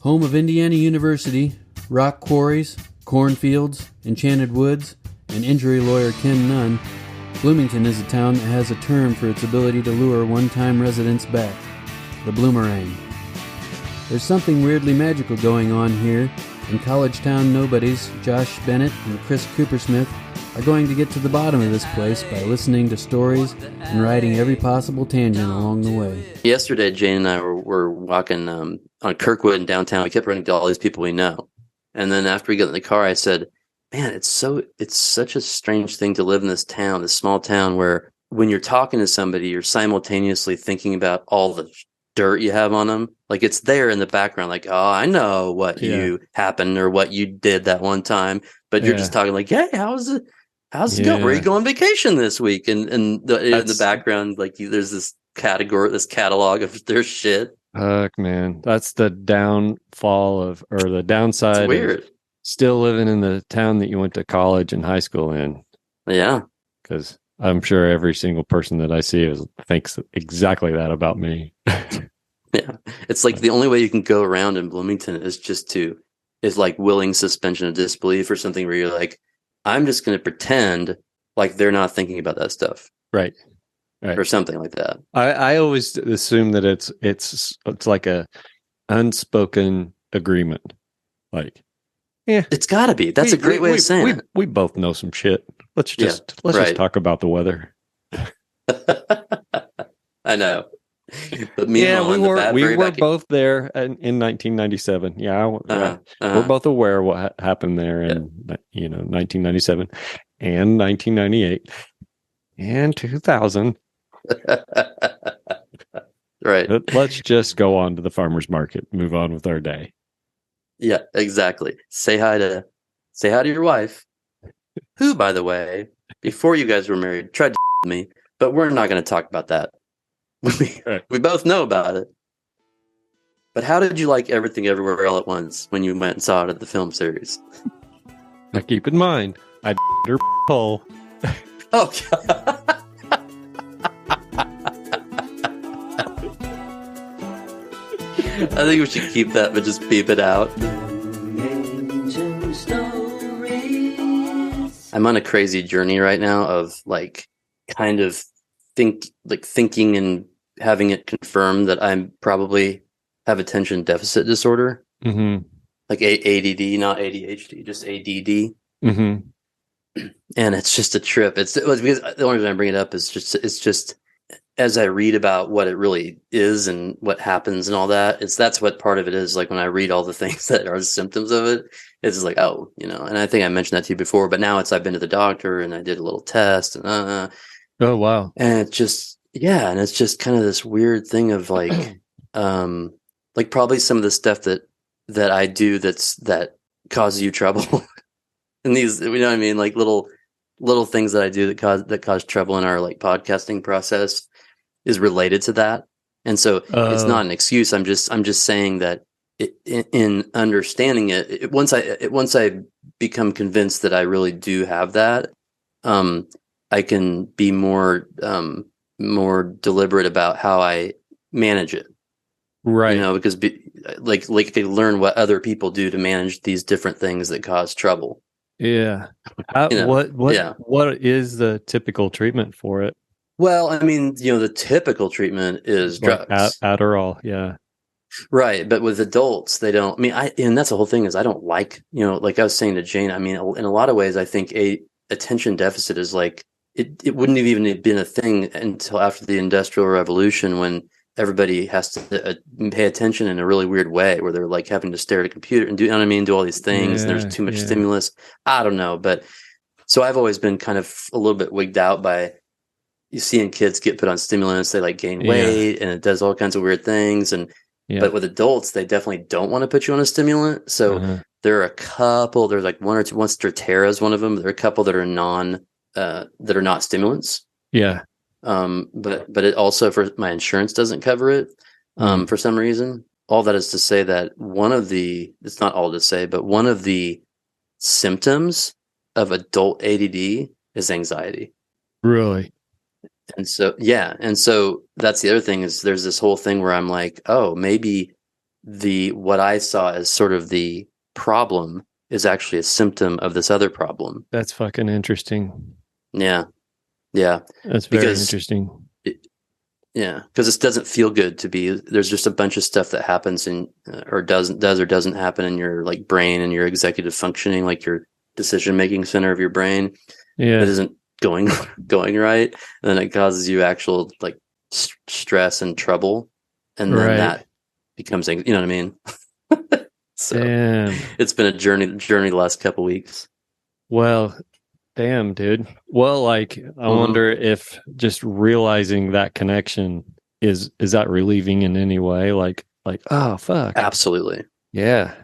Home of Indiana University, rock quarries, cornfields, enchanted woods, and injury lawyer Ken Nunn, Bloomington is a town that has a term for its ability to lure one-time residents back, the bloomerang. There's something weirdly magical going on here, and college town nobodies Josh Bennett and Chris Coopersmith are going to get to the bottom of this place by listening to stories and riding every possible tangent along the way. Yesterday, Jane and I were walking on Kirkwood in downtown. We kept running into all these people we know. And then after we got in the car, I said, man, it's such a strange thing to live in this town, this small town where when you're talking to somebody, you're simultaneously thinking about all the dirt you have on them. Like it's there in the background, like, oh, I know what you happened or what you did that one time. But you're just talking like, hey, how's it going? Where are you going on vacation this week? And in the background, like there's this catalog of their shit. Fuck, man. That's the downfall the downside. It's weird. Still living in the town that you went to college and high school in. Yeah. Because I'm sure every single person that I see thinks exactly that about me. Yeah. It's like the only way you can go around in Bloomington is like willing suspension of disbelief or something where you're like, I'm just going to pretend like they're not thinking about that stuff. Right. Or something like that. I always assume that it's like a unspoken agreement. Like, yeah, it's got to be. That's a great way of saying it. We both know some shit. Let's just talk about the weather. I know. But meanwhile, we were both there in 1997. Yeah, we're both aware of what happened there in 1997 and 1998 and 2000. Right. Let's just go on to the farmer's market. Move on with our day. Yeah, exactly. Say hi to your wife, who, by the way, before you guys were married, tried to me, but we're not going to talk about that. We both know about it. But how did you like Everything Everywhere All at Once when you went and saw it at the film series? Now keep in mind, I her hole. Oh, God. I think we should keep that, but just beep it out. I'm on a crazy journey right now of kind of thinking and having it confirmed that I'm probably have attention deficit disorder, like ADD, not ADHD, just ADD. And it's just a trip. It's because the only reason I bring it up is it's just. As I read about what it really is and what happens and all that, that's what part of it is. Like when I read all the things that are symptoms of it, it's just like, oh, and I think I mentioned that to you before, but now I've been to the doctor and I did a little test and oh, wow. And it's just, and it's just kind of this weird thing of like probably some of the stuff that I do that causes you trouble. And these, you know what I mean? Like little things that I do that cause trouble in our like podcasting process is related to that. And so it's not an excuse. I'm just saying that in understanding it, once I become convinced that I really do have that, I can be more deliberate about how I manage it. Right. Because like I learn what other people do to manage these different things that cause trouble. Yeah. What is the typical treatment for it? Well, I mean, the typical treatment is drugs. Adderall, yeah. Right, but with adults, they don't. I mean, and that's the whole thing is I don't like, like I was saying to Jane. I mean, in a lot of ways, I think attention deficit is like it wouldn't have even been a thing until after the Industrial Revolution when everybody has to pay attention in a really weird way where they're like having to stare at a computer and do all these things. And there's too much stimulus. I don't know. But so I've always been kind of a little bit wigged out by seeing kids get put on stimulants. They like gain weight and it does all kinds of weird things. But with adults, they definitely don't want to put you on a stimulant. So there are a couple, there's like one or two, once Strattera is one of them. There are a couple that are not stimulants. Yeah. But it also, for my insurance doesn't cover it, for some reason. All that is to say that it's not all to say, but one of the symptoms of adult ADD is anxiety. Really? And so, that's the other thing is there's this whole thing where I'm like, oh, maybe what I saw as sort of the problem is actually a symptom of this other problem. That's fucking interesting. Yeah. Yeah. That's very interesting. Because it doesn't feel good to be, there's just a bunch of stuff that happens or doesn't happen in your like brain and your executive functioning, like your decision-making center of your brain that isn't going right. And then it causes you actual like stress and trouble. And then that becomes, you know what I mean? So damn. It's been a journey the last couple weeks. Well, damn, dude. Well, like, I wonder if just realizing that connection is that relieving in any way? Like, oh, fuck. Absolutely. Yeah,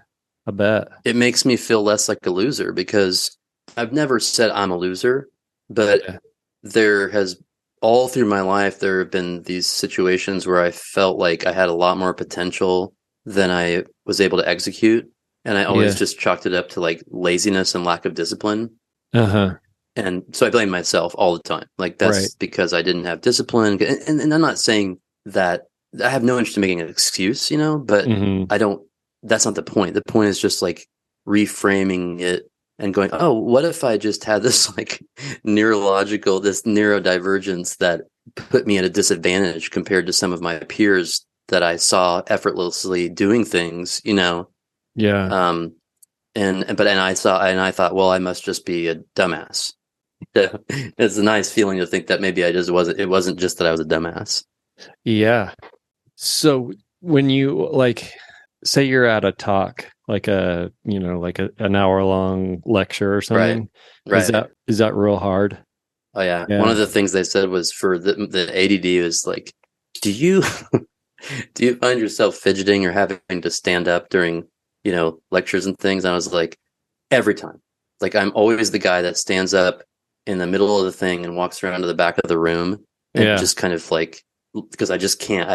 I bet. It makes me feel less like a loser because I've never said I'm a loser, but there has, all through my life, there have been these situations where I felt like I had a lot more potential than I was able to execute. And I always just chalked it up to like laziness and lack of discipline. Uh-huh. And so I blame myself all the time. Like that's because I didn't have discipline. And I'm not saying that I have no interest in making an excuse, you know, but that's not the point. The point is just like reframing it and going, oh, what if I just had this like neurodivergence that put me at a disadvantage compared to some of my peers that I saw effortlessly doing things, you know? Yeah. And I thought, well, I must just be a dumbass. It's a nice feeling to think that maybe it wasn't just that I was a dumbass. Yeah. So when you like, say you're at a talk, like an hour long lecture or something, right. Is that real hard? Oh yeah. One of the things they said was for the ADD is like, do you find yourself fidgeting or having to stand up during, you know, lectures and things? And I was like, every time. Like I'm always the guy that stands up in the middle of the thing and walks around to the back of the room and just kind of like, because I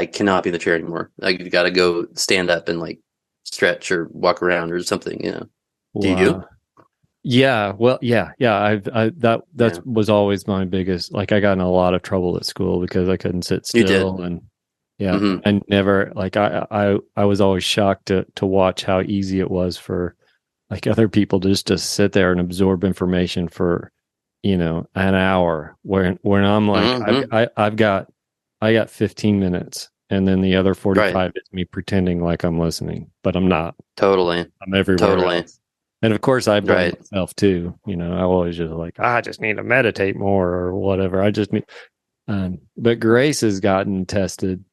cannot be in the chair anymore. I got to go stand up and like stretch or walk around or something, you know. Wow. Do you? Yeah. Well, yeah. That was always my biggest, like I got in a lot of trouble at school because I couldn't sit still. You did. And I never, like I was always shocked to watch how easy it was for like other people just to sit there and absorb information for, you know, an hour when I'm like, I got 15 minutes and then the other 45 is me pretending like I'm listening, but I'm not. Totally. I'm everywhere else. And of course I blame myself too. You know, I always just like, I just need to meditate more or whatever. I just need, but Grace has gotten tested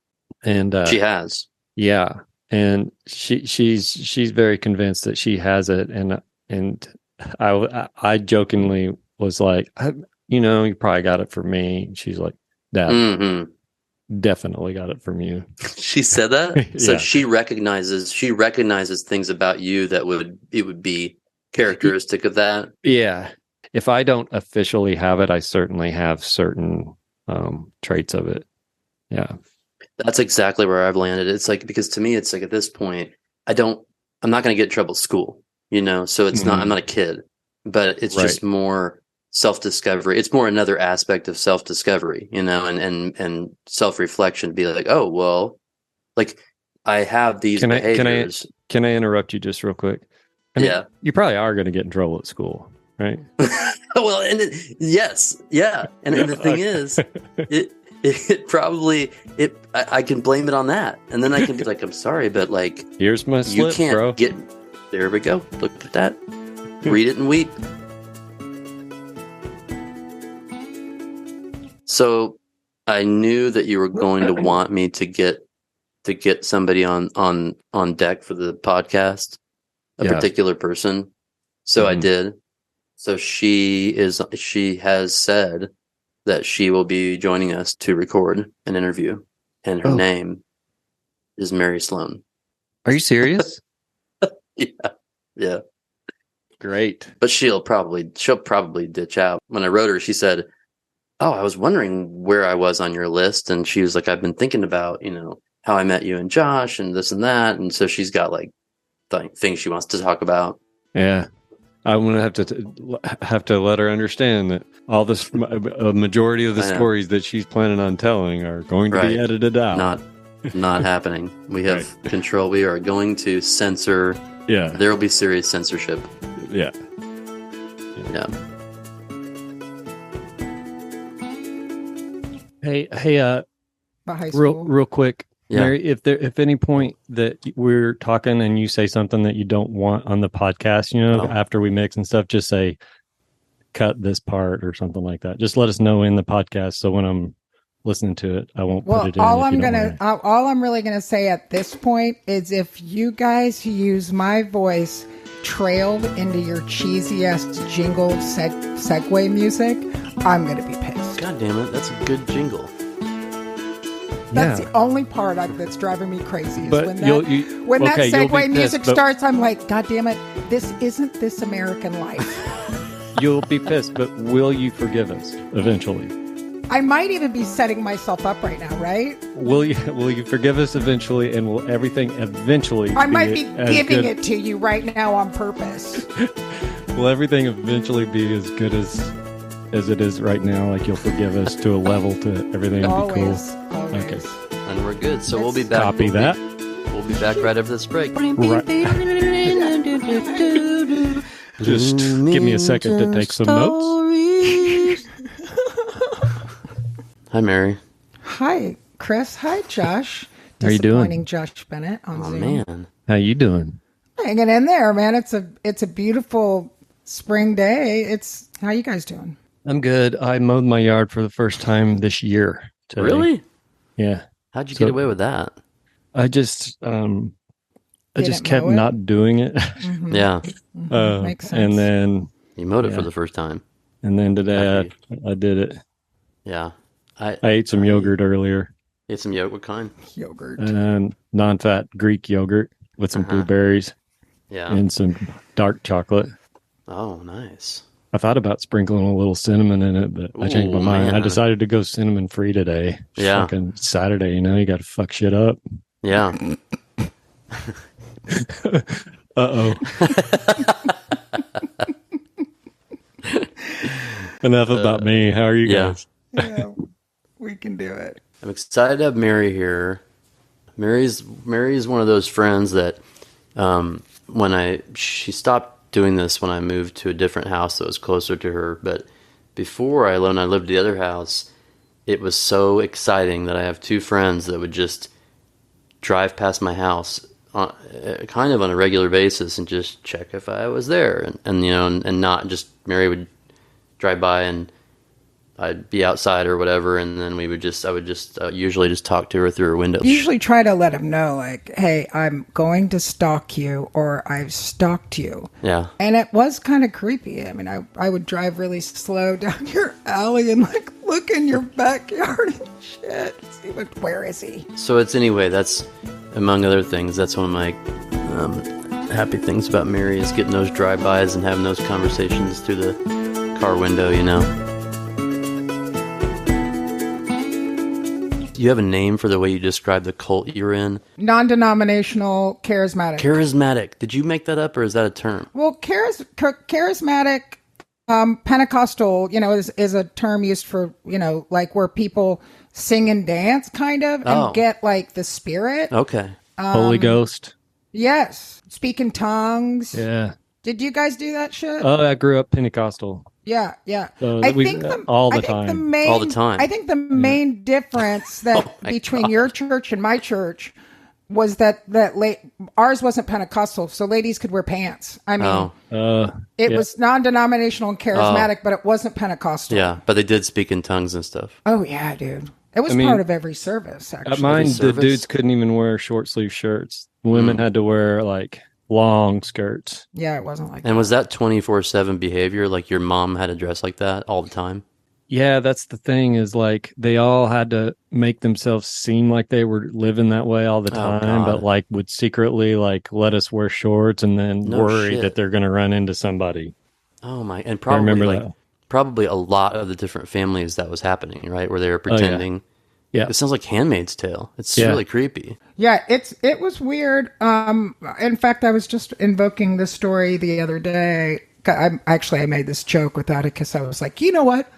and she has. Yeah. And she's very convinced that she has it. And I jokingly was like, you know, you probably got it from me. And she's like, Dad, definitely got it from you. She said that? So she recognizes things about you that it would be characteristic of that. Yeah. If I don't officially have it, I certainly have certain traits of it. Yeah. That's exactly where I've landed. It's like, because to me, it's like at this point, I'm not going to get in trouble at school, you know? So it's not, I'm not a kid, but it's just more self-discovery. It's more another aspect of self-discovery, you know, and self-reflection to be like, oh, well, like I have these behaviors. Can I interrupt you just real quick? I mean, you probably are going to get in trouble at school, right? Well, yes. Yeah. And the thing is, it probably I can blame it on that, and then I can be like, I'm sorry, but like, here's my slip, you can't bro. There we go. Look at that. Read it and weep. So I knew that you were going to want me to get somebody on deck for the podcast, a particular person. So I did. So she has said that she will be joining us to record an interview, and her name is Merrie Sloan. Are you serious? Yeah. Great. But she'll probably ditch out. When I wrote her, she said, "Oh, I was wondering where I was on your list," and she was like, "I've been thinking about, you know, how I met you and Josh and this and that," and so she's got like things she wants to talk about. Yeah. I'm going to have to let her understand that all this, a majority of the stories that she's planning on telling are going to be edited out. Not happening. We have control. We are going to censor. Yeah. There will be serious censorship. Yeah. Yeah. Hey, real quick. Yeah. Merrie, if any point that we're talking and you say something that you don't want on the podcast, after we mix and stuff, just say cut this part or something like that. Just let us know in the podcast, so when I'm listening to it, I won't put it in. All I'm really gonna say at this point is, if you guys who use my voice trailed into your cheesiest jingle segue music, I'm gonna be pissed. God damn it, that's a good jingle. That's the only part that's driving me crazy. Is but when that segue music starts, I'm like, God damn it, this isn't This American Life. You'll be pissed, but will you forgive us eventually? I might even be setting myself up right now, right? Will you forgive us eventually, and will everything eventually I might be giving it to you right now on purpose. Will everything eventually be as good as it is right now? Like, you'll forgive us to a level to everything will be cool? Always. Okay. And we're good. So we'll be back. Copy that. We'll be back right after this break. Right. Just give me a second to take some notes. Hi, Merrie. Hi, Chris. Hi, Josh. How you doing? Disappointing Josh Bennett on Zoom. Man. How you doing? Hanging in there, man. It's a beautiful spring day. How you guys doing? I'm good. I mowed my yard for the first time this year. Today. Really? Yeah. How'd you get away with that? I just kept not doing it. Mm-hmm. Yeah. Makes sense. And then You mowed it for the first time. And then today I did it. Yeah. I ate some yogurt earlier. Ate some yogurt. What kind? Yogurt. And non-fat Greek yogurt with some blueberries. Yeah. And some dark chocolate. Oh, nice. I thought about sprinkling a little cinnamon in it, but I changed my mind. Man. I decided to go cinnamon free today. Yeah. Fucking Saturday, you got to fuck shit up. Yeah. Uh-oh. Enough about me. How are you guys? Yeah, we can do it. I'm excited to have Merrie here. Merrie's one of those friends that she stopped doing this when I moved to a different house that was closer to her. But before I lived at the other house, it was so exciting that I have two friends that would just drive past my house kind of on a regular basis and just check if I was there, and not just Merrie would drive by and I'd be outside or whatever, and then I would just usually just talk to her through her window. Usually try to let him know, like, hey, I'm going to stalk you, or I've stalked you. Yeah. And it was kind of creepy. I mean, I would drive really slow down your alley and like look in your backyard and shit. See, where is he? So that's among other things. That's one of my happy things about Merrie is getting those drive-bys and having those conversations through the car window. Do you have a name for the way you describe the cult you're in? Non-denominational, charismatic. Charismatic. Did you make that up, or is that a term? Well, charismatic, Pentecostal, is a term used for, like where people sing and dance, kind of, and get like the spirit. Okay. Holy Ghost. Yes. Speak in tongues. Yeah. Did you guys do that shit? Oh, I grew up Pentecostal. Yeah. I think all the time. All the time. I think the main difference between your church and my church was that ours wasn't Pentecostal, so ladies could wear pants. I mean, it was non-denominational and charismatic, but it wasn't Pentecostal. Yeah, but they did speak in tongues and stuff. Oh yeah, dude. It was part of every service, actually. At mine, the dudes couldn't even wear short sleeve shirts. Women had to wear like long skirts. Yeah, it wasn't like that. And was that 24/7 behavior? Like your mom had to dress like that all the time? Yeah, that's the thing is like they all had to make themselves seem like they were living that way all the time, but like would secretly like let us wear shorts and then worry that they're going to run into somebody. Oh my, and probably a lot of the different families that was happening, right? Where they were pretending. Yeah. It sounds like Handmaid's Tale. It's really creepy. Yeah, it was weird. In fact, I was just invoking this story the other day. I made this joke with Atticus. I was like, you know what?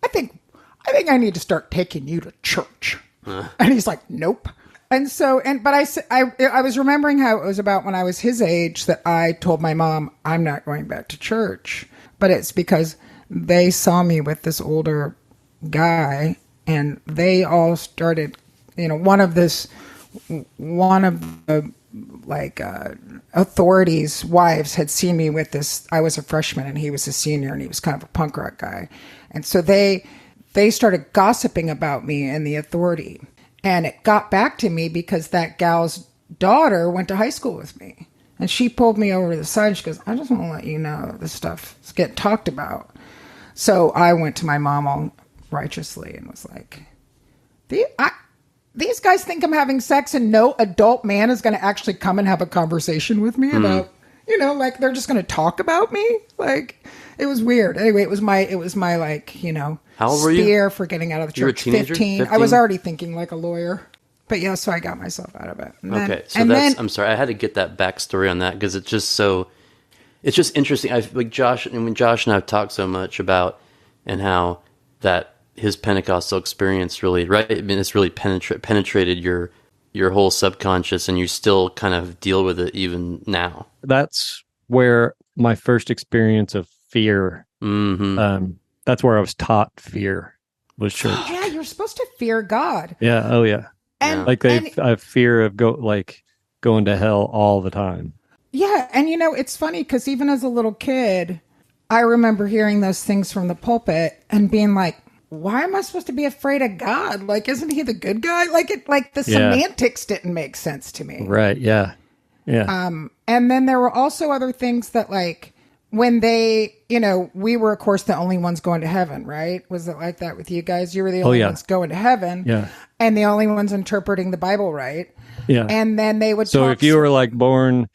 I think I need to start taking you to church. And he's like, nope. But I was remembering how it was about when I was his age that I told my mom, I'm not going back to church. But it's because they saw me with this older guy, and they all started, one of the authorities' wives had seen me with this. I was a freshman and he was a senior, and he was kind of a punk rock guy. And so they started gossiping about me and the authority. And it got back to me because that gal's daughter went to high school with me. And she pulled me over to the side and she goes, I just want to let you know this stuff is getting talked about. So I went to my mom all righteously and was like, these guys think I'm having sex and no adult man is going to actually come and have a conversation with me about, like they're just going to talk about me. Like, it was weird. Anyway, it was my how old were you? Spear for getting out of the church. You were a teenager? 15. I was already thinking like a lawyer. But yeah, so I got myself out of it. I'm sorry, I had to get that backstory on that because it's just interesting. Josh and I have talked so much about and how that his Pentecostal experience really, right? I mean, it's really penetrated your whole subconscious, and you still kind of deal with it even now. That's where my first experience of fear. Mm-hmm. That's where I was taught fear was church. Yeah, you're supposed to fear God. Yeah. Oh yeah. And like I have fear of going to hell all the time. Yeah, and it's funny because even as a little kid, I remember hearing those things from the pulpit and being like, why am I supposed to be afraid of God? Like, isn't he the good guy? The semantics didn't make sense to me. Right, yeah. Yeah. And then there were also other things that when they, we were of course the only ones going to heaven, right? Was it like that with you guys? You were the only ones going to heaven. Yeah. And the only ones interpreting the Bible, right? Yeah. And then they would So if you were born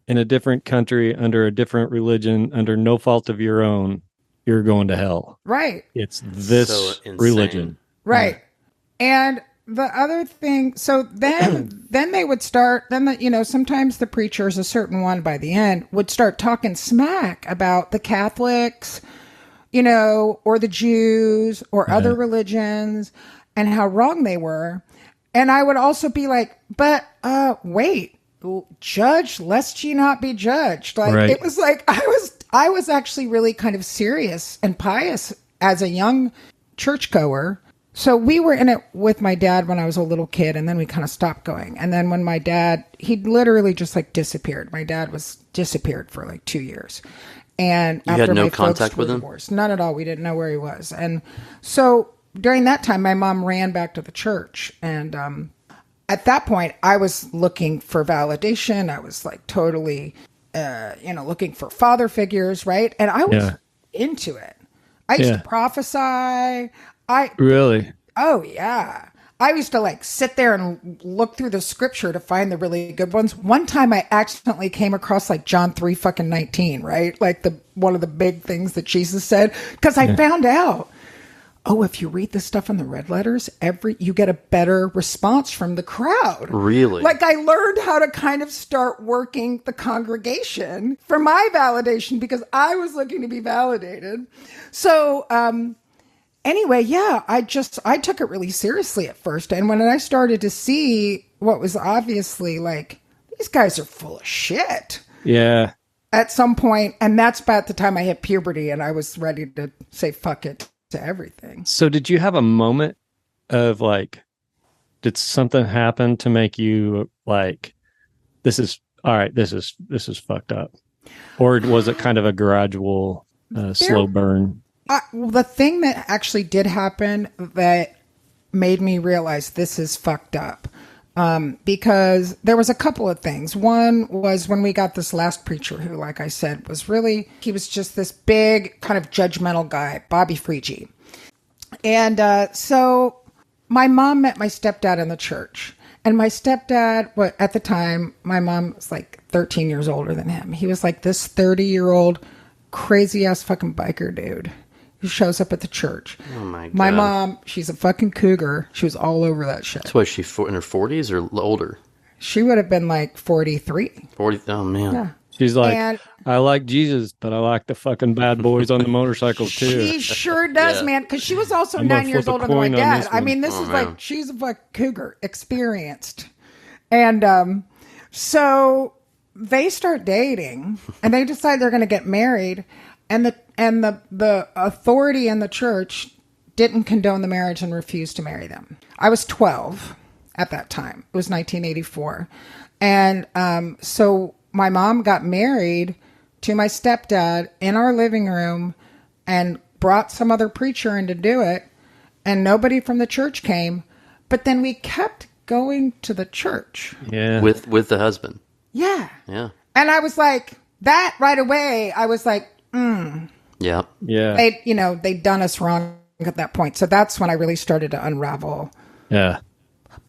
in a different country under a different religion, under no fault of your own, you're going to hell. Right. It's this religion. Right. Yeah. And the other thing, so then they would start, sometimes the preachers, a certain one by the end, would start talking smack about the Catholics, or the Jews or other religions and how wrong they were. And I would also be like, but wait, judge lest ye not be judged. It was like I was actually really kind of serious and pious as a young churchgoer. So we were in it with my dad when I was a little kid, and then we kind of stopped going. And then when my dad, he literally just disappeared. My dad was disappeared for 2 years. And you had no contact with him? Divorced. None at all. We didn't know where he was. And so during that time, my mom ran back to the church. And at that point, I was looking for validation. I was totally, looking for father figures, right? And I was into it. I used to prophesy. Really? Oh, yeah. I used to sit there and look through the scripture to find the really good ones. One time I accidentally came across John 3:19, right? One of the big things that Jesus said. Because I found out, if you read this stuff in the red letters, you get a better response from the crowd. Really? I learned how to kind of start working the congregation for my validation because I was looking to be validated. So, anyway, yeah, I took it really seriously at first. And when I started to see what was obviously these guys are full of shit. Yeah. At some point, and that's about the time I hit puberty and I was ready to say fuck it to everything. So did you have a moment of did something happen to make you this is fucked up? Or was it kind of a gradual, slow burn? The thing that actually did happen that made me realize this is fucked up, because there was a couple of things. One was when we got this last preacher who, like I said, he was just this big kind of judgmental guy, Bobby Freegee. And so my mom met my stepdad in the church. And my stepdad, at the time, my mom was 13 years older than him. He was this 30-year-old crazy ass fucking biker dude who shows up at the church. Oh my God. My mom, she's a fucking cougar. She was all over that shit. So was she in her 40s or older? She would have been 43. 40? Oh man. Yeah. She's I like Jesus, but I like the fucking bad boys on the motorcycles too. She sure does, man. Because she was also 9 years older than my dad. I mean, this is she's a fucking cougar, experienced. And so they start dating, and they decide they're going to get married, and the authority in the church didn't condone the marriage and refused to marry them. I was 12 at that time. It was 1984. And so my mom got married to my stepdad in our living room and brought some other preacher in to do it. And nobody from the church came. But then we kept going to the church. Yeah. With the husband. Yeah. Yeah. And I was like, that right away, I was like, Yeah. Yeah. They'd done us wrong at that point. So that's when I really started to unravel. Yeah.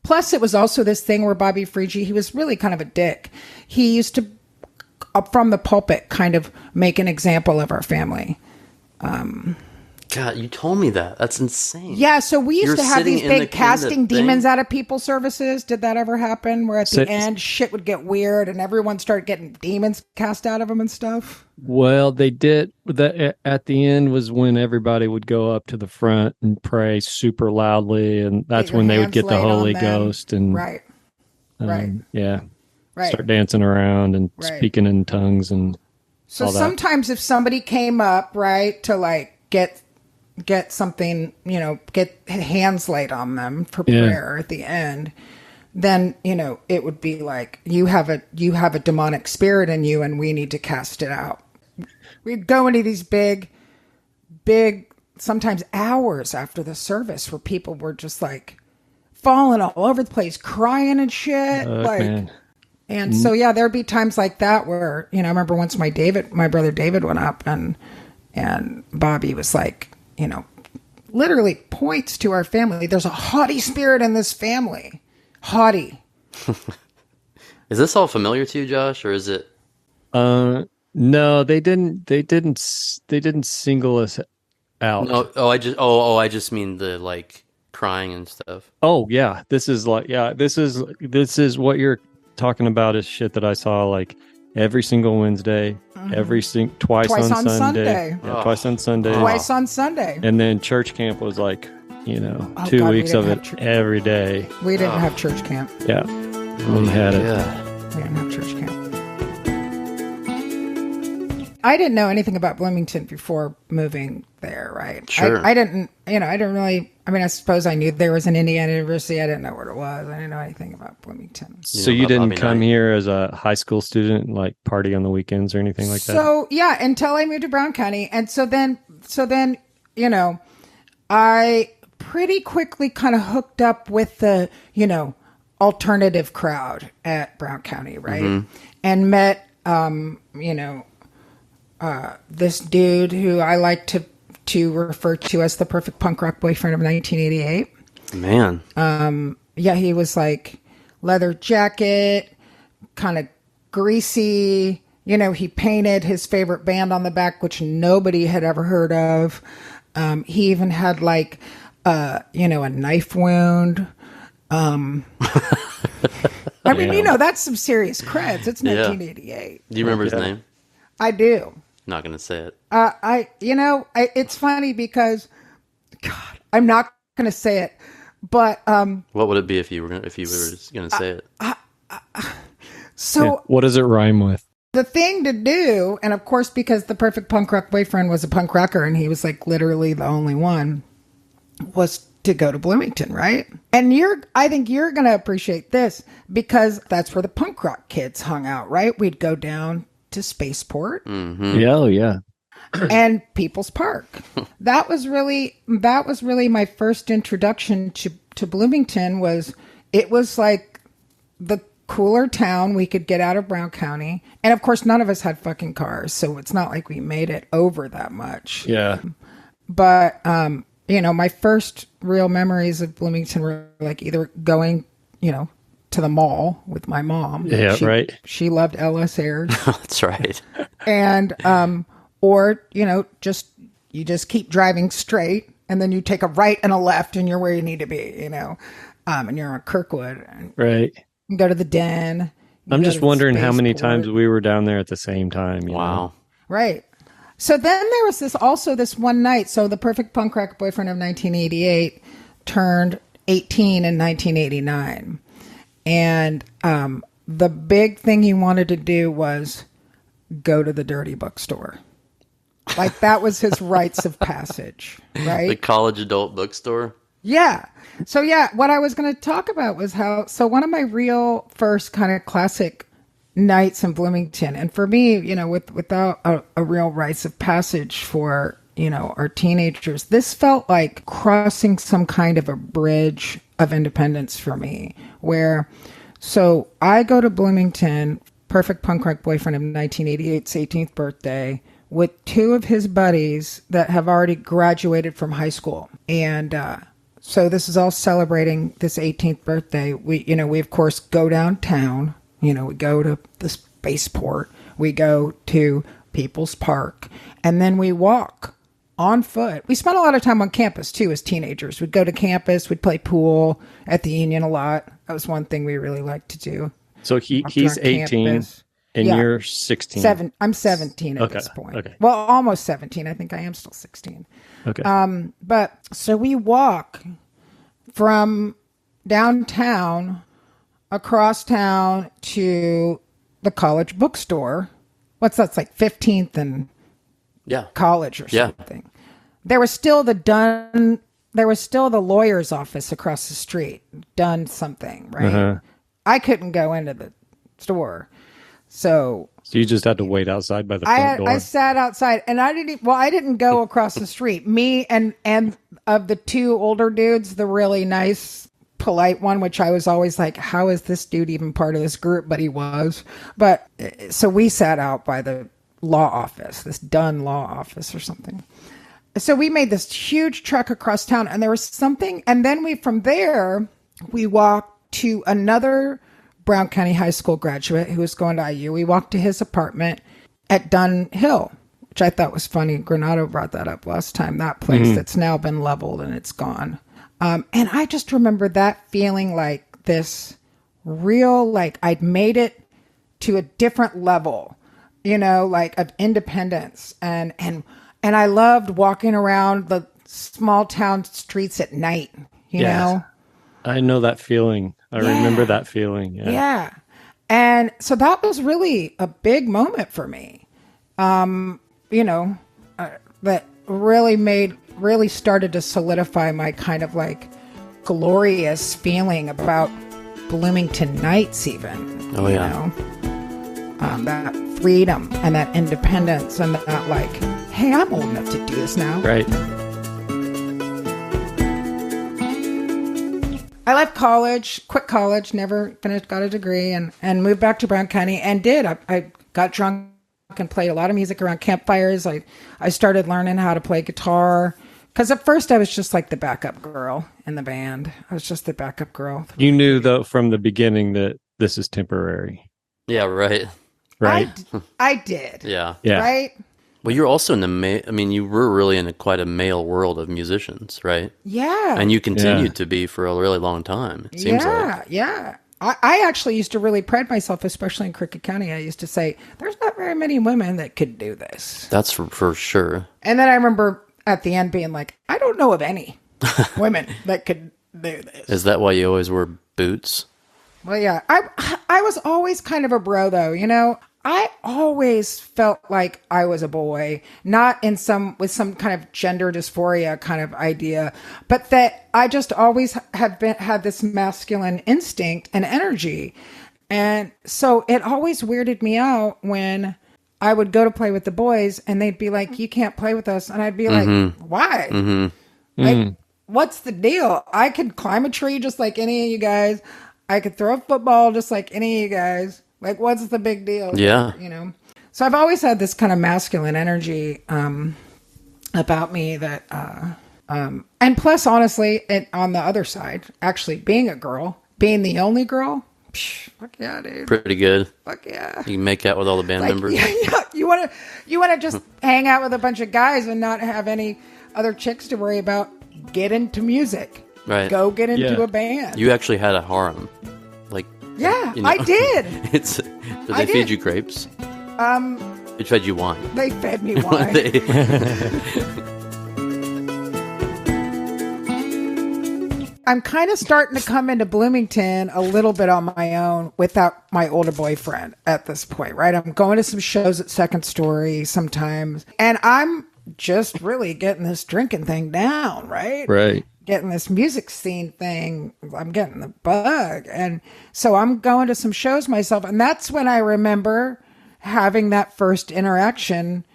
Plus, it was also this thing where Bobby Frigie, he was really kind of a dick. He used to, from the pulpit, kind of make an example of our family. God, you told me that. That's insane. Yeah, so we used to have these big casting demons out of people's services. Did that ever happen? Where at the end, shit would get weird and everyone started getting demons cast out of them and stuff? Well, they did. At the end was when everybody would go up to the front and pray super loudly, and that's when they would get the Holy Ghost. And Right. Yeah. Right. Start dancing around and speaking in tongues and so all that. Sometimes if somebody came up, right, to like get something, get hands laid on them for prayer at the end, then, it would be like, you have a demonic spirit in you and we need to cast it out. We'd go into these big, sometimes hours after the service where people were just like falling all over the place, crying and shit. Man. And so, yeah, there'd be times like that where, I remember once my brother David went up and Bobby was like, literally points to our family. There's a haughty spirit in this family. Haughty. Is this all familiar to you, Josh, or is it? No, they didn't single us out. No. I just mean the like crying and stuff. Oh yeah. This is what you're talking about is shit that I saw like every single Wednesday, twice on Sunday. Yeah, twice on Sunday. Twice on Sunday. And then church camp was like, 2 weeks of it every day. We didn't have church camp. Yeah. We had it. We didn't have church camp. I didn't know anything about Bloomington before moving there, right? Sure. I didn't really, I suppose I knew there was an Indiana University. I didn't know what it was. I didn't know anything about Bloomington. So you didn't come here as a high school student, like party on the weekends or anything like that? So, yeah, until I moved to Brown County. And so then, I pretty quickly kind of hooked up with the, alternative crowd at Brown County, right? Mm-hmm. And met, this dude who I like to refer to as the perfect punk rock boyfriend of 1988. Man. Yeah, he was like leather jacket, kind of greasy. He painted his favorite band on the back, which nobody had ever heard of. He even had like, a knife wound. That's some serious creds. It's 1988. Do you remember his name? I do. Not going to say it. It's funny because, God, I'm not going to say it, but what would it be if you were going to say it? So what does it rhyme with? The thing to do, and of course, because the perfect punk rock boyfriend was a punk rocker, and he was like literally the only one, was to go to Bloomington, right? And I think you're going to appreciate this because that's where the punk rock kids hung out, right? We'd go down to Spaceport. Mm-hmm. Yeah, oh yeah. And People's Park. That was really my first introduction to Bloomington. It was like the cooler town we could get out of Brown County. And of course, none of us had fucking cars, so it's not like we made it over that much. Yeah. But, my first real memories of Bloomington were like either going, to the mall with my mom. Yeah, right. She loved LS Airs. That's right. And, or, you just keep driving straight and then you take a right and a left and you're where you need to be, and you're on Kirkwood. And right. You go to the Den. I'm just wondering how many times we were down there at the same time. Wow. Right. So then there was this one night. So the perfect punk rock boyfriend of 1988 turned 18 in 1989. And the big thing he wanted to do was go to the dirty bookstore. Like that was his rites of passage, right? The college adult bookstore. Yeah. So what I was going to talk about was one of my real first kind of classic nights in Bloomington, and for me, without a real rites of passage for, our teenagers, this felt like crossing some kind of a bridge of independence for me, so I go to Bloomington, perfect punk rock boyfriend of 1988's 18th birthday, with two of his buddies that have already graduated from high school. And so this is all celebrating this 18th birthday. We of course go downtown, we go to the spaceport, we go to People's Park, and then we walk on foot. We spent a lot of time on campus too as teenagers. We'd go to campus, we'd play pool at the Union a lot. That was one thing we really liked to do. So he's 18. Campus. And you're 16. I'm 17 at this point. Okay. Well, almost 17. I think I am still 16. Okay. But so we walk from downtown across town to the college bookstore. That's like 15th and College or something. There was still the lawyer's office across the street. Dunn something, right? Uh-huh. I couldn't go into the store. So you just had to wait outside by the front door. I sat outside, and I didn't go across the street. Me and of the two older dudes, the really nice, polite one, which I was always like, how is this dude even part of this group? But he was. But so we sat out by the law office, this Dunn law office or something. So we made this huge trek across town, and there was something, and then from there we walked to another Brown County High School graduate who was going to IU. We walked to his apartment at Dunn Hill, which I thought was funny. Granado brought that up last time, that place that's now been leveled and it's gone. And I just remember that feeling like this real, like I'd made it to a different level, like of independence. And I loved walking around the small town streets at night, you know? I know that feeling. I remember that feeling. Yeah. And so that was really a big moment for me. That really started to solidify my kind of like glorious feeling about Bloomington nights even. Oh, yeah. That freedom and that independence and that like, hey, I'm old enough to do this now. Right. I left college, quit college, never got a degree, and moved back to Brown County and did. I got drunk and played a lot of music around campfires. I started learning how to play guitar. Because at first I was just like the backup girl in the band. I was just the backup girl. You knew though from the beginning that this is temporary. Yeah, right. Right. I did. Yeah. Right? Well, you're also you were really in quite a male world of musicians, right? Yeah. And you continued to be for a really long time, it seems like. Yeah. I actually used to really pride myself, especially in Crooked County. I used to say, there's not very many women that could do this. That's for sure. And then I remember at the end being like, I don't know of any women that could do this. Is that why you always wear boots? Well, yeah. I was always kind of a bro, though, I always felt like I was a boy, not with some kind of gender dysphoria kind of idea, but that I just always had this masculine instinct and energy. And so it always weirded me out when I would go to play with the boys and they'd be like, you can't play with us. And I'd be like, why? Mm-hmm. Like, what's the deal? I could climb a tree just like any of you guys. I could throw a football just like any of you guys. Like, what's the big deal? Yeah. So I've always had this kind of masculine energy about me that, and plus, honestly, on the other side, actually being a girl, being the only girl, fuck yeah, dude. Pretty good. Fuck yeah. You can make out with all the band members. Yeah. You want to just hang out with a bunch of guys and not have any other chicks to worry about. Get into music. Right. Go get into a band. You actually had a harem. Yeah, I did. Did they feed you grapes? It fed you wine. They fed me wine. I'm kind of starting to come into Bloomington a little bit on my own without my older boyfriend at this point, right? I'm going to some shows at Second Story sometimes, and I'm just really getting this drinking thing down, right? Right. Getting this music scene thing. I'm getting the bug. And so I'm going to some shows myself. And that's when I remember having that first interaction.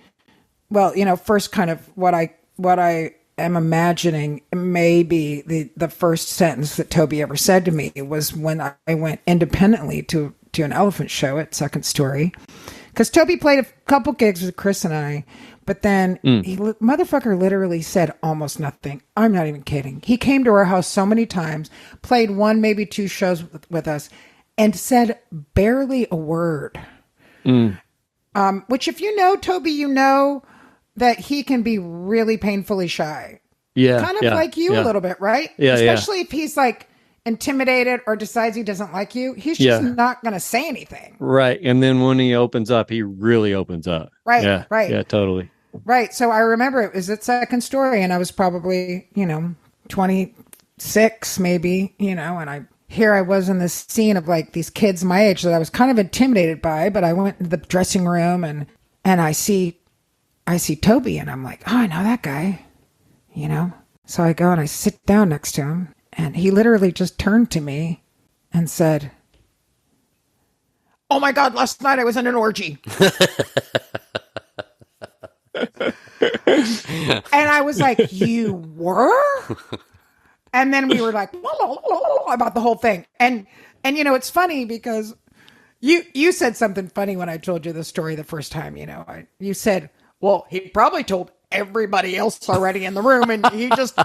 Well, first kind of what I am imagining maybe the first sentence that Toby ever said to me was when I went independently to an elephant show at Second Story. Because Toby played a couple gigs with Chris and I. But then motherfucker literally said almost nothing. I'm not even kidding. He came to our house so many times, played one, maybe two shows with us, and said barely a word. Which if you know Toby, you know that he can be really painfully shy. Yeah. Kind of like you a little bit, right? Yeah. Especially if he's like intimidated or decides he doesn't like you. He's just not going to say anything. Right. And then when he opens up, he really opens up. Right. Yeah. Right. Yeah, totally. Right. So I remember it was at Second Story and I was probably, 26 maybe, and I was in this scene of like these kids my age that I was kind of intimidated by, but I went into the dressing room and I see Toby and I'm like, oh, I know that guy, So I go and I sit down next to him and he literally just turned to me and said, oh my God, last night I was in an orgy. And I was like, you were? And then we were like, about the whole thing. And it's funny because you said something funny when I told you the story the first time, you said, well, he probably told everybody else already in the room and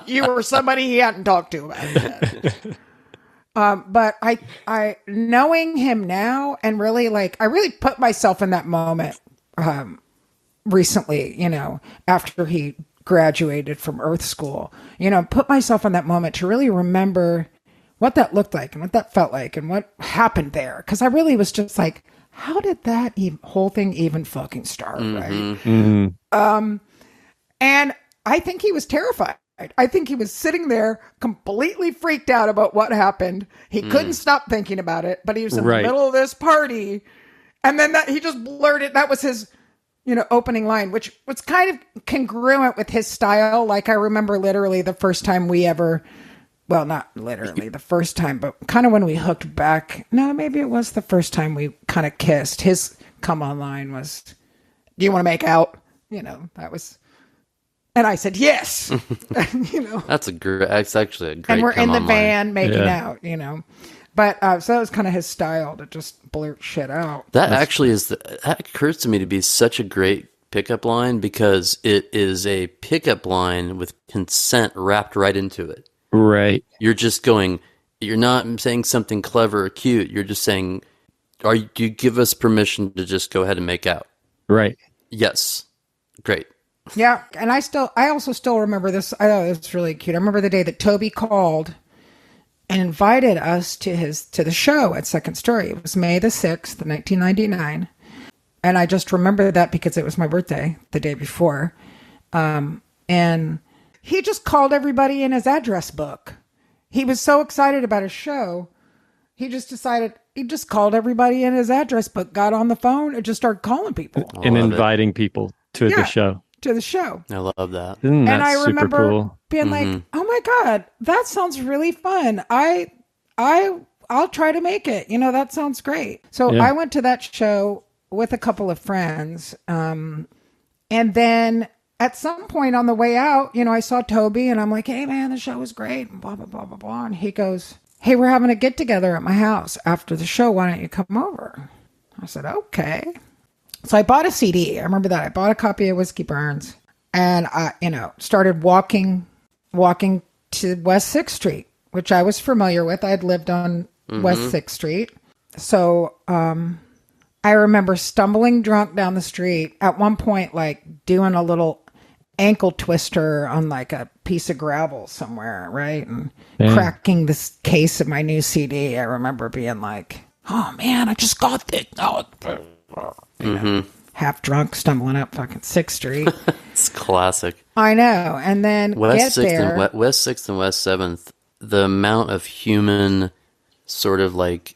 you were somebody he hadn't talked to about it. But I knowing him now and really I really put myself in that moment, recently, after he graduated from Earth School, put myself in that moment to really remember what that looked like and what that felt like and what happened there. Because I really was just like, how did that whole thing even fucking start, right? Mm-hmm. And I think he was terrified. I think he was sitting there completely freaked out about what happened. He couldn't stop thinking about it, but he was in the middle of this party. And then he just blurted, that was his opening line, which was kind of congruent with his style. Like I remember literally the first time well, not literally the first time, but kind of when we hooked back. No, maybe it was the first time we kind of kissed. His come on line was, do you want to make out? That was, and I said, yes. That's actually a great and we're in the van line. making out, But so that was kind of his style to just blurt shit out. That occurs to me to be such a great pickup line because it is a pickup line with consent wrapped right into it. Right. You're just going, you're not saying something clever or cute. You're just saying, do you give us permission to just go ahead and make out? Right. Yes. Great. Yeah. And I also still remember this. I thought it was really cute. I remember the day that Toby called and invited us to the show at Second Story. It was May the 6th, 1999. And I just remember that because it was my birthday the day before. And he just called everybody in his address book. He was so excited about his show. He just called everybody in his address book, got on the phone and just started calling people. And inviting people to the show. To the show. I love that. Isn't that and I super remember cool? being like, oh my God, that sounds really fun. I'll try to make it. That sounds great. So I went to that show with a couple of friends. And then at some point on the way out, I saw Toby and I'm like, hey man, the show was great. And blah, blah, blah, blah, blah. And he goes, hey, we're having a get together at my house after the show. Why don't you come over? I said, okay. So I bought a CD. I remember that. I bought a copy of Whiskey Burns and I, started walking to West 6th Street, which I was familiar with. I had lived on West 6th Street. So, I remember stumbling drunk down the street at one point, doing a little ankle twister on a piece of gravel somewhere. Right. And cracking this case of my new CD. I remember being like, oh man, I just got this. Half drunk, stumbling up fucking 6th Street. It's classic. I know. And then West 6th and West 7th, the amount of human sort of like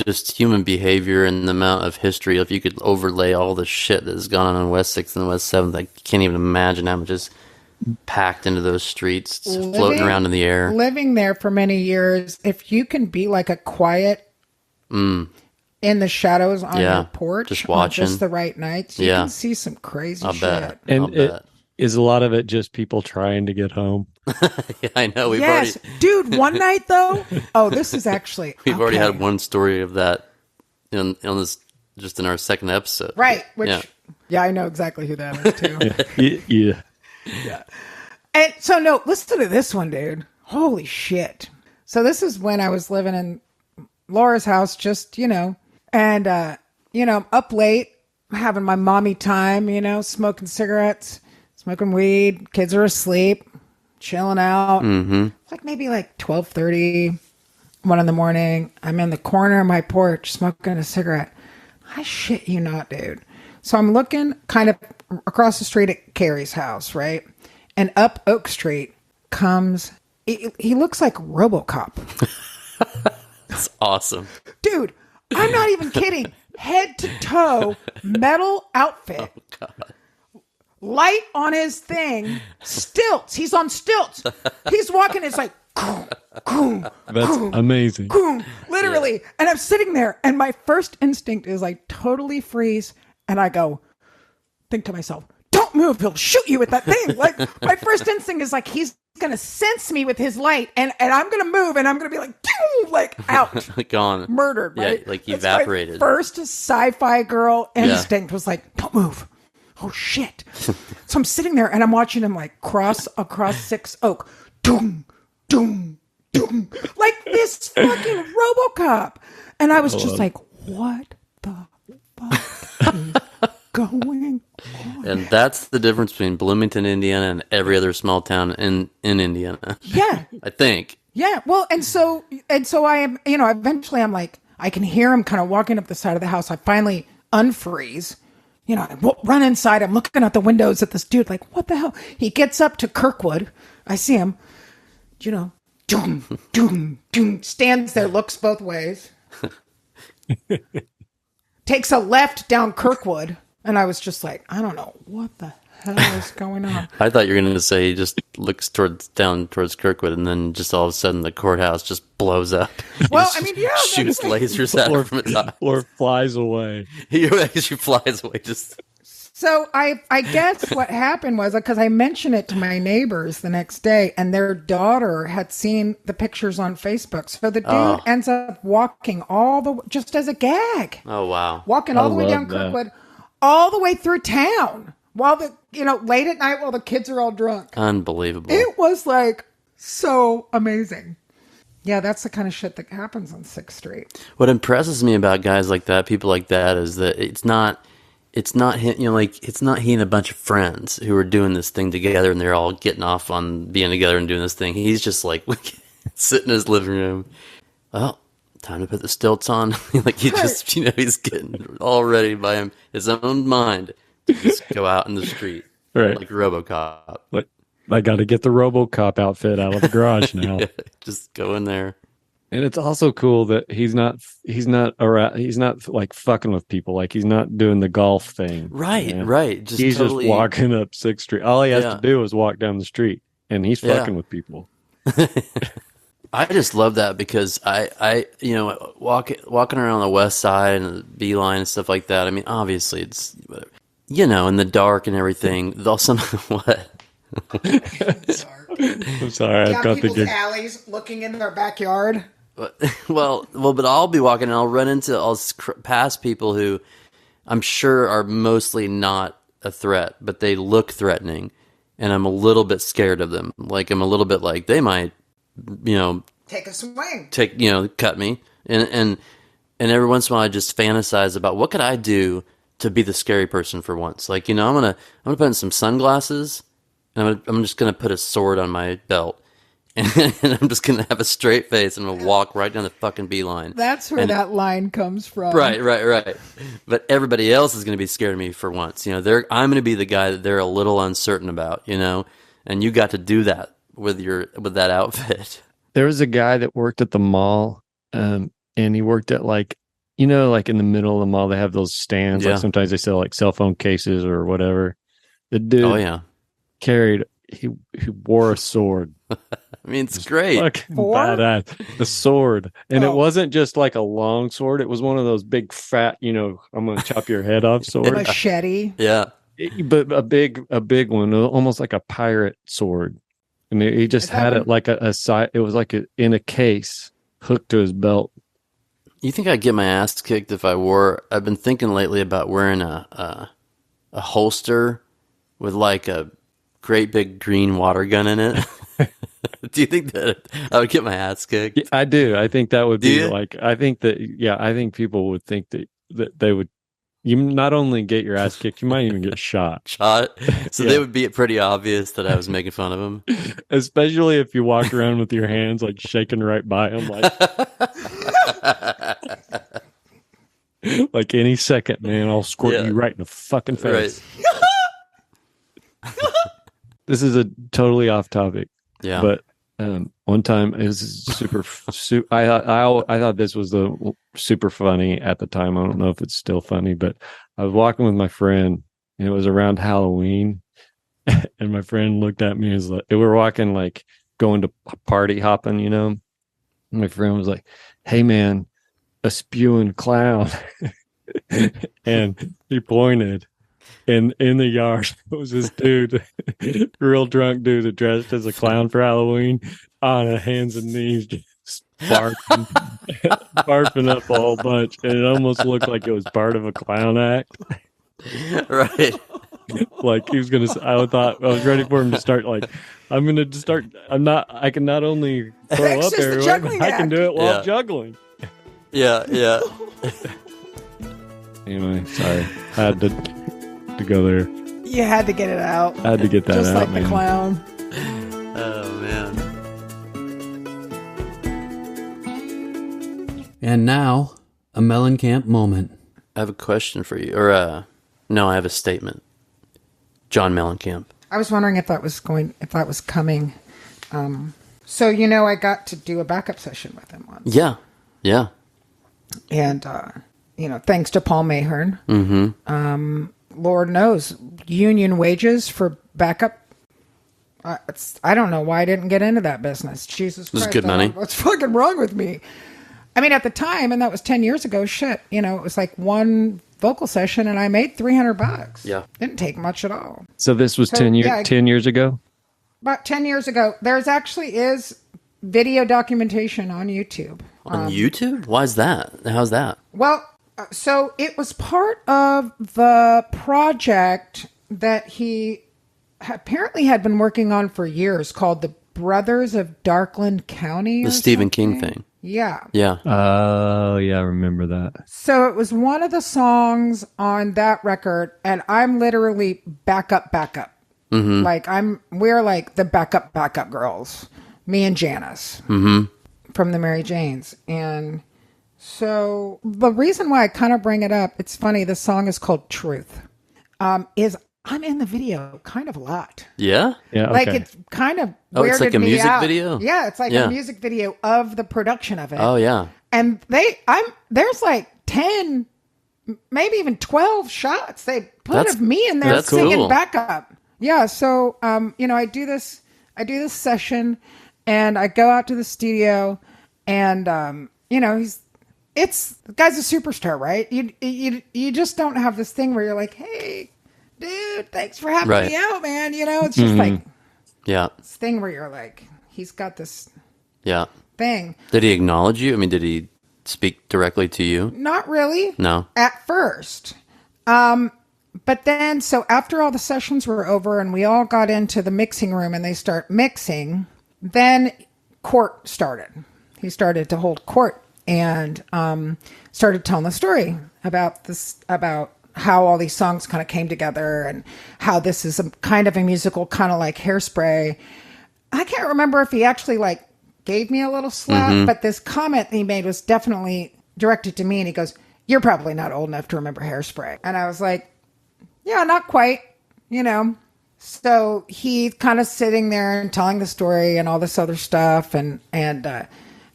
just human behavior and the amount of history, if you could overlay all the shit that has gone on West 6th and West 7th, I can't even imagine how much is packed into those streets, floating around in the air. Living there for many years, if you can be like a quiet in the shadows on your porch just watching on just the right nights, you can see some crazy shit. Bet. And is a lot of it just people trying to get home? Yeah, I know. Dude, one night though, this is actually... We've already had one story of that in this, just in our second episode. Right, yeah, I know exactly who that is too. Yeah. And so, no, listen to this one, dude. Holy shit. So this is when I was living in Laura's house, just, and, up late, having my mommy time, smoking cigarettes, smoking weed, kids are asleep, chilling out. Mm-hmm. It's like maybe like 12:30, 1 a.m. I'm in the corner of my porch smoking a cigarette. I shit you not, dude. So I'm looking kind of across the street at Carrie's house, right? And up Oak Street comes... He looks like RoboCop. That's awesome. Dude, I'm not even kidding. Head to toe, metal outfit. Oh, God. Light on his thing. Stilts. He's on stilts. He's walking. It's like... That's amazing. Literally. Yeah. And I'm sitting there, and my first instinct is like totally freeze. And I go, think to myself, don't move. He'll shoot you with that thing. Like, my first instinct is like, he's going to sense me with his light, and I'm going to move, and I'm going to be like out. Gone. Murdered, right? Yeah, like evaporated. My first sci-fi girl instinct was like, don't move. Oh, shit. So I'm sitting there, and I'm watching him like cross across 6 Oak. Doom, doom, doom. Like this fucking RoboCop. And I was just like, what the fuck is going on? And that's the difference between Bloomington, Indiana, and every other small town in Indiana. Yeah. I think. Yeah. Well, and so I am, eventually I'm like, I can hear him kind of walking up the side of the house. I finally unfreeze. I run inside. I'm looking out the windows at this dude, like, what the hell? He gets up to Kirkwood. I see him, doom, doom, doom, stands there, looks both ways, takes a left down Kirkwood. And I was just like, I don't know what the hell is going on. I thought you were going to say he just looks down towards Kirkwood, and then just all of a sudden the courthouse just blows up. Well, I mean, yeah. Shoots lasers at him from its eyes. Or flies away. He flies away. So I guess what happened was, because I mentioned it to my neighbors the next day, and their daughter had seen the pictures on Facebook. So the dude ends up walking just as a gag. Oh, wow. Walking all the way down Kirkwood, all the way through town, while late at night while the kids are all drunk. Unbelievable. It was like so amazing. Yeah, that's the kind of shit that happens on 6th Street. What impresses me about guys like that, people like that, is that it's not him, it's not he and a bunch of friends who are doing this thing together and they're all getting off on being together and doing this thing. He's just like sitting in his living room. Well, time to put the stilts on. He just, he's getting all ready by his own mind to just go out in the street. Right. Like RoboCop. Like, I got to get the RoboCop outfit out of the garage now. Yeah, just go in there. And it's also cool that he's not like fucking with people. Like, he's not doing the golf thing. Right, right. He's just walking up 6th Street. All he has to do is walk down the street, and he's fucking with people. I just love that because I walking around the west side and the Beeline and stuff like that. I mean, obviously it's, in the dark and everything. Also, what? I'm sorry. I've got people's alleys looking in their backyard. Well, but I'll be walking and I'll pass people who I'm sure are mostly not a threat, but they look threatening, and I'm a little bit scared of them. Like, I'm a little bit like they might, take a swing, cut me, and every once in a while I just fantasize about what could I do to be the scary person for once. Like, I'm gonna put in some sunglasses, and I'm just gonna put a sword on my belt. And I'm just going to have a straight face and I'm going to walk right down the fucking Beeline. That's where that line comes from. Right. But everybody else is going to be scared of me for once. I'm going to be the guy that they're a little uncertain about, and you got to do that with that outfit. there was a guy that worked at the mall, and he worked at like in the middle of the mall they have those stands. Like sometimes they sell like cell phone cases or whatever. The dude he wore a sword. I mean, it's great. Badass. The sword. And it wasn't just like a long sword. It was one of those big fat, I'm going to chop your head off sword. Machete. Yeah. But a big one, almost like a pirate sword. And he just had it like a side. It was like in a case hooked to his belt. You think I'd get my ass kicked if I wore? I've been thinking lately about wearing a holster with like a great big green water gun in it. Do you think that I would get my ass kicked? Yeah, I do. I think that would be like. I think people would think that they would. You not only get your ass kicked, you might even get shot. So they would be pretty obvious that I was making fun of him. Especially if you walk around with your hands like shaking right by him, like any second, man, I'll squirt you right in the fucking face. Right. This is a totally off topic. Yeah. But one time it was super. I thought this was super funny at the time. I don't know if it's still funny, but I was walking with my friend, and it was around Halloween, and my friend looked at me and was like, we were walking like going to party hopping, And my friend was like, "Hey man, a spewing clown," and he pointed. And in the yard was this dude, real drunk dude, dressed as a clown for Halloween, on hands and knees, just barfing up a whole bunch. And it almost looked like it was part of a clown act. Right. Like he was going to, I was ready for him to start like, I can not only throw up everywhere, but I can do it while juggling. Yeah. Anyway, sorry. I had to go there. You had to get it out. I had to get that just out, like man. The clown. Oh man. And now, a Mellencamp moment. I have a question for you, or no, I have a statement. John Mellencamp. I was wondering if that was coming. So I got to do a backup session with him once. Yeah. And thanks to Paul Mahern. Mm-hmm. Lord knows, union wages for backup. I don't know why I didn't get into that business. Jesus Christ. It was good money. What's fucking wrong with me? I mean, at the time, and that was 10 years ago, it was like one vocal session and I made $300. Yeah. Didn't take much at all. So this was 10 years ago? About 10 years ago. There's actually is video documentation on YouTube. On YouTube? Why is that? How's that? Well, so it was part of the project that he apparently had been working on for years called the Brothers of Darkland County. The Stephen King thing. Yeah. Yeah. Oh, yeah, I remember that. So it was one of the songs on that record, and I'm literally backup. Mm-hmm. Like we're like the backup girls, me and Janice from the Mary Janes. And so the reason why I kind of bring it up, it's funny, the song is called Truth, is I'm in the video kind of a lot. Yeah? Yeah. Okay. Like it's kind of weirded it's like a me music out. video? Yeah, it's like a music video of the production of it. Oh, yeah. And there's like 10, maybe even 12 shots they put of me in there singing backup. Yeah, so I do this session and I go out to the studio and the guy's a superstar, right? You just don't have this thing where you're like, "Hey, dude, thanks for having me out, man." It's just like this thing where you're like, he's got this thing. Did he acknowledge you? I mean, did he speak directly to you? Not really. No. At first. But then, so after all the sessions were over and we all got into the mixing room and they start mixing, then court started. He started to hold court and started telling the story about how all these songs kind of came together and how this is a kind of a musical, kind of like Hairspray. I can't remember if he actually like gave me a little slap, but this comment he made was definitely directed to me. And he goes, "You're probably not old enough to remember Hairspray." And I was like, "Yeah, not quite, so he's kind of sitting there and telling the story and all this other stuff, and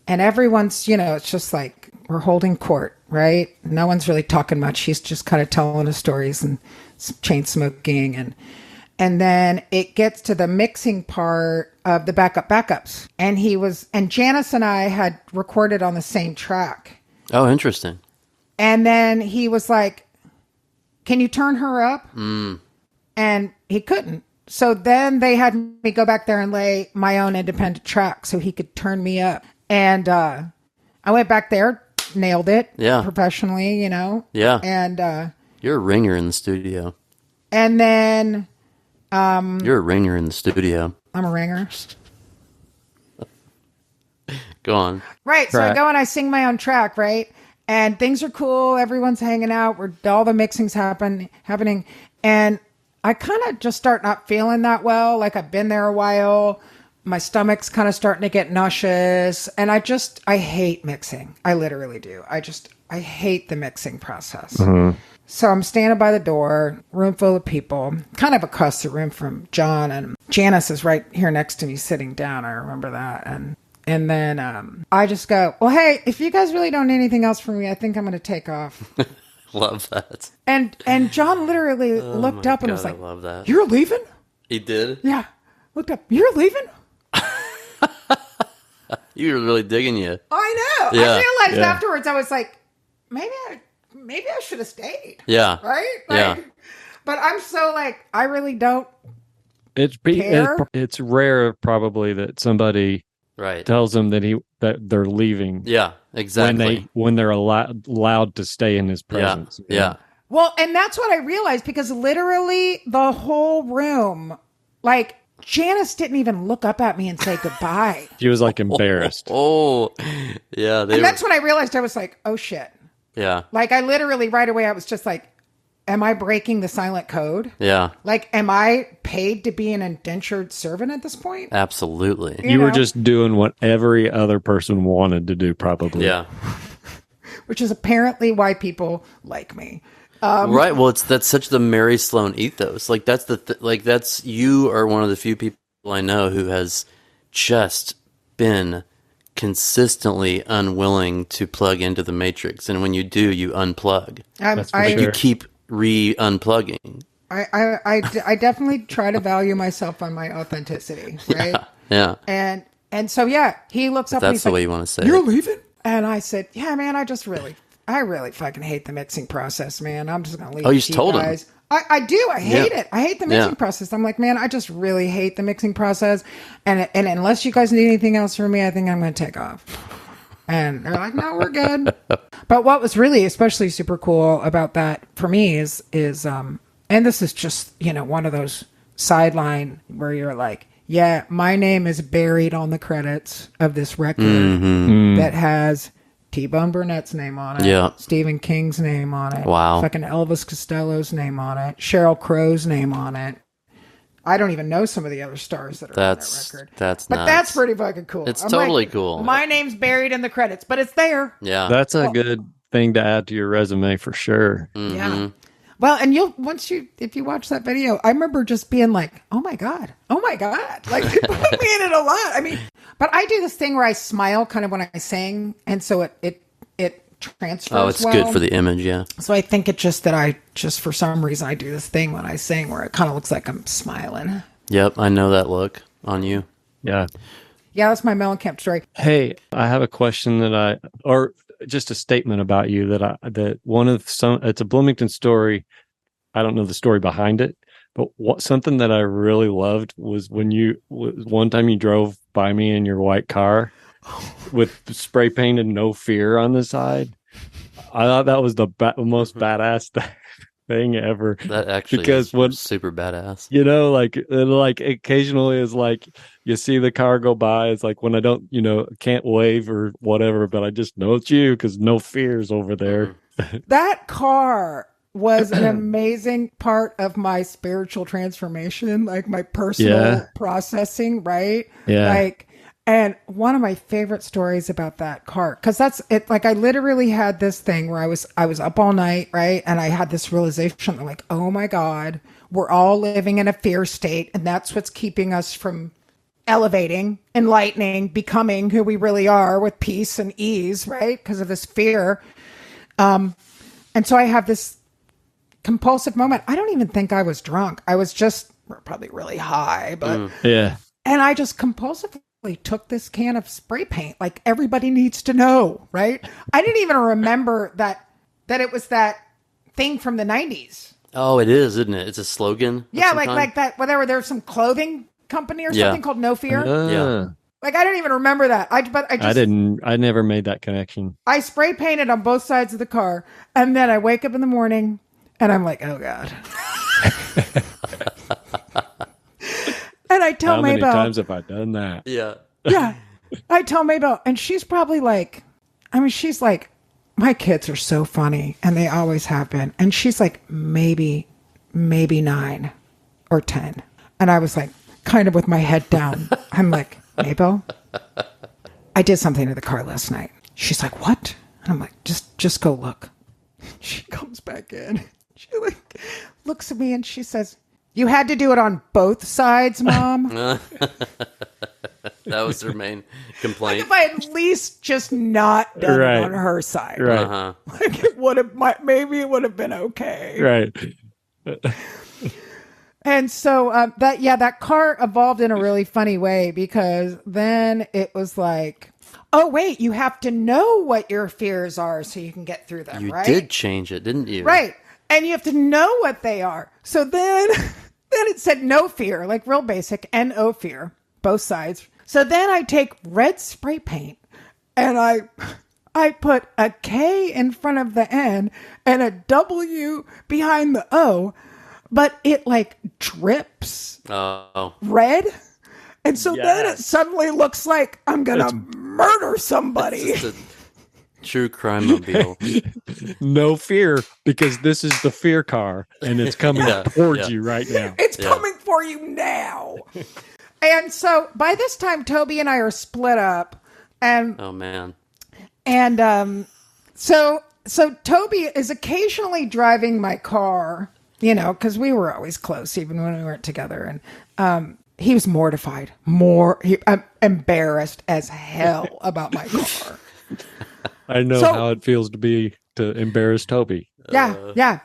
everyone's, it's just like we're holding court, right? No one's really talking much. He's just kind of telling his stories and chain smoking, and then it gets to the mixing part of the backups, and Janice and I had recorded on the same track. Oh, interesting. And then he was like, "Can you turn her up?" And he couldn't. So then they had me go back there and lay my own independent track so he could turn me up. And I went back there, nailed it professionally, Yeah. And you're a ringer in the studio. And then you're a ringer in the studio. I'm a ringer. Go on. Right. So I go and I sing my own track, right? And things are cool. Everyone's hanging out. All the mixing's happening. And I kind of just start not feeling that well. Like I've been there a while. My stomach's kind of starting to get nauseous. And I hate mixing. I literally do. I hate the mixing process. Mm-hmm. So I'm standing by the door, room full of people, kind of across the room from John. And Janice is right here next to me sitting down. I remember that. And then I just go, well, hey, if you guys really don't need anything else from me, I think I'm going to take off. Love that. And John literally looked up and was like, I love that. You're leaving? He did? Yeah. Looked up, you're leaving? You were really digging you. I know. Yeah. I realized afterwards, I was like, maybe I should have stayed. Yeah. Right? Yeah. But I'm so like, I really don't care. It's rare probably that somebody tells them that they're leaving. Yeah, exactly. When they're allowed to stay in his presence. Yeah. Well, and that's what I realized, because literally the whole room, like, Janice didn't even look up at me and say goodbye. She was like embarrassed. Yeah. And that's when I realized, I was like, oh shit. Yeah. Like I literally right away, I was just like, am I breaking the silent code? Yeah. Like, am I paid to be an indentured servant at this point? Absolutely. You were just doing what every other person wanted to do, probably. Yeah. Which is apparently why people like me. Right. Well, that's such the Merrie Sloan ethos. Like that's that's you are one of the few people I know who has just been consistently unwilling to plug into the matrix, and when you do, you unplug. You keep unplugging. I definitely try to value myself on my authenticity. Right. Yeah. And so he looks up. That's and he's the like, way you want to say. You're leaving? And I said, yeah, man. I really fucking hate the mixing process, man. I'm just gonna leave. Oh, you just told him. I do. I hate it. I hate the mixing process. I'm like, man, I just really hate the mixing process. And unless you guys need anything else from me, I think I'm going to take off. And they're like, no, we're good. But what was really especially super cool about that for me is and this is just, one of those sideline where you're like, yeah, my name is buried on the credits of this record that has T-Bone Burnett's name on it. Stephen King's name on it. Wow. Fucking Elvis Costello's name on it. Sheryl Crow's name on it. I don't even know some of the other stars that are on that record. But that's pretty fucking cool. It's totally cool. My name's buried in the credits, but it's there. Yeah. That's a good thing to add to your resume for sure. Mm-hmm. Yeah. Well, and if you watch that video, I remember just being like, oh my God. Like, people put me in it a lot. I mean, but I do this thing where I smile kind of when I sing. And so it transfers. Oh, it's good for the image. Yeah. So I think it's just that for some reason, I do this thing when I sing where it kind of looks like I'm smiling. Yep. I know that look on you. Yeah. Yeah. That's my Mellencamp story. Hey, I have a question or just a statement about you it's a Bloomington story. I don't know the story behind it, but something that I really loved was one time you drove by me in your white car with spray painted "No Fear" on the side. I thought that was the most badass thing ever. That actually is super badass. Like occasionally is like you see the car go by. It's like when I don't, can't wave or whatever, but I just know it's you because no fear's over there. That car was an amazing part of my spiritual transformation, like my personal processing, right? Yeah. Like And one of my favorite stories about that car, because that's it. Like I literally had this thing where I was up all night, right? And I had this realization, like, oh my God, we're all living in a fear state. And that's what's keeping us from elevating, enlightening, becoming who we really are with peace and ease, right? Because of this fear. And so I have this compulsive moment. I don't even think I was drunk. I was just probably really high, but yeah. And I just compulsively took this can of spray paint, like everybody needs to know, right? I didn't even remember that it was that thing from the 90s. Oh, it is, isn't it? It's a slogan. Yeah, like that. Whatever. There's some clothing company or something called No Fear. Yeah. Like I didn't even remember that. I never made that connection. I spray painted on both sides of the car, and then I wake up in the morning, and I'm like, oh God. And I tell Maybelle. How many times have I done that? Yeah. Yeah. I tell Maybelle, and she's probably like, she's like, my kids are so funny, and they always have been. And she's like, maybe 9 or 10. And I was like, kind of with my head down. I'm like, Maybelle, I did something to the car last night. She's like, what? And I'm like, just go look. She comes back in. She like looks at me and she says, you had to do it on both sides, Mom. That was her main complaint. Like if I had at least just not done it on her side. Right. Uh-huh. Like it would have, maybe it would have been okay. Right. And so that car evolved in a really funny way, because then it was like, oh, wait, you have to know what your fears are so you can get through them, right? You did change it, didn't you? Right. And you have to know what they are. So then it said no fear, like real basic, no fear, both sides. So then I take red spray paint and I put a K in front of the N and a W behind the O, but it like drips red. And so then it suddenly looks like I'm going to murder somebody. It's a true crime mobile. No fear, because this is the fear car and it's coming towards you right now. It's coming for you now. And so by this time, Toby and I are split up. And oh, man. And so Toby is occasionally driving my car, because we were always close, even when we weren't together. And he was mortified, embarrassed as hell about my car. I know how it feels to be to embarrass Toby. Yeah.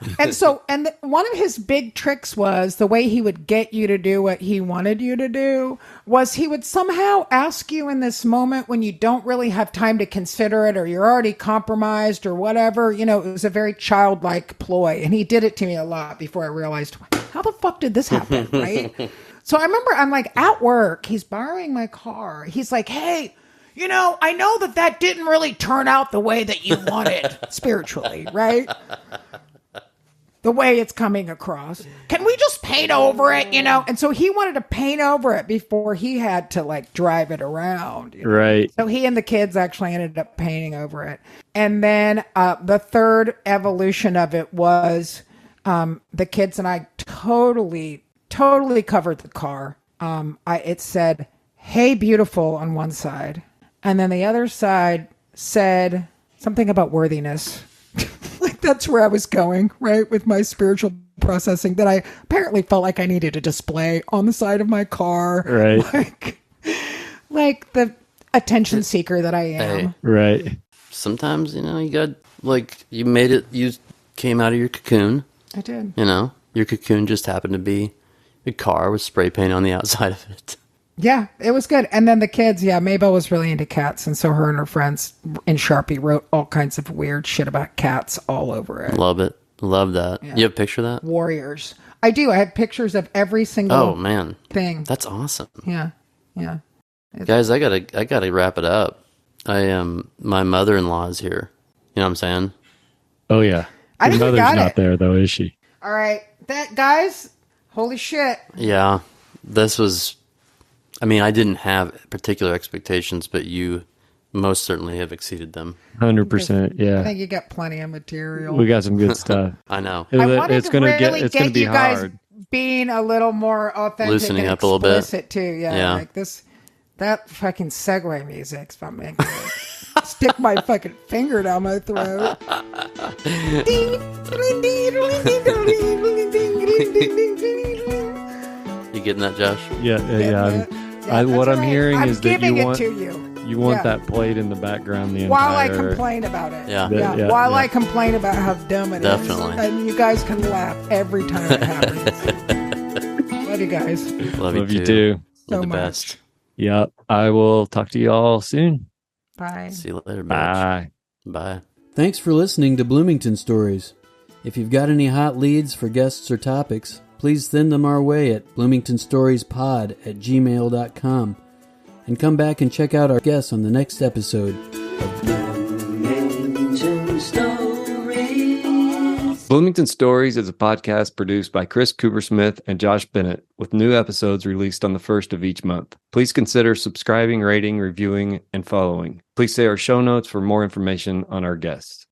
And one of his big tricks was the way he would get you to do what he wanted you to do was he would somehow ask you in this moment when you don't really have time to consider it, or you're already compromised or whatever. It was a very childlike ploy. And he did it to me a lot before I realized, how the fuck did this happen? Right. So I remember I'm like at work, he's borrowing my car. He's like, hey, I know that didn't really turn out the way that you wanted spiritually, right? The way it's coming across. Can we just paint over it, And so he wanted to paint over it before he had to like drive it around. Right. So he and the kids actually ended up painting over it. And then the third evolution of it was the kids and I totally covered the car. It said, hey, beautiful on one side. And then the other side said something about worthiness. Like that's where I was going, right? With my spiritual processing that I apparently felt like I needed to display on the side of my car. Right. Like the attention seeker that I am. Hey. Right. Sometimes, you got, you made it, you came out of your cocoon. I did. Your cocoon just happened to be a car with spray paint on the outside of it. Yeah, it was good. And then the kids, Maybelle was really into cats. And so her and her friends in Sharpie wrote all kinds of weird shit about cats all over it. Love it. Love that. Yeah. You have a picture of that? Warriors. I do. I have pictures of every single thing. That's awesome. Yeah. Guys, I gotta wrap it up. My mother-in-law is here. You know what I'm saying? Oh, yeah. I think Your we got mother's not it. there, though, is she? All right. Guys, holy shit. Yeah. This was... I didn't have particular expectations, but you most certainly have exceeded them. 100%, yeah. I think you got plenty of material. We got some good stuff. I know. It's going to be you guys hard. Being a little more authentic Loosening and up a little bit. Too. Yeah. Like this That fucking segue music's from me. Stick my fucking finger down my throat. You getting that, Josh? Yeah. What I'm hearing is that you want Yeah. that played in the background the While I entire... complain about it. Yeah. While I complain about how dumb it is. Definitely. And you guys can laugh every time it happens. Love you guys. Love you too. You're So the much. best. Yeah. I will talk to you all soon. Bye. See you later, bitch. Bye. Bye. Thanks for listening to Bloomington Stories. If you've got any hot leads for guests or topics, please send them our way at bloomingtonstoriespod@gmail.com. And come back and check out our guests on the next episode of Bloomington Stories. Bloomington Stories is a podcast produced by Chris Coopersmith and Josh Bennett, with new episodes released on the first of each month. Please consider subscribing, rating, reviewing, and following. Please see our show notes for more information on our guests.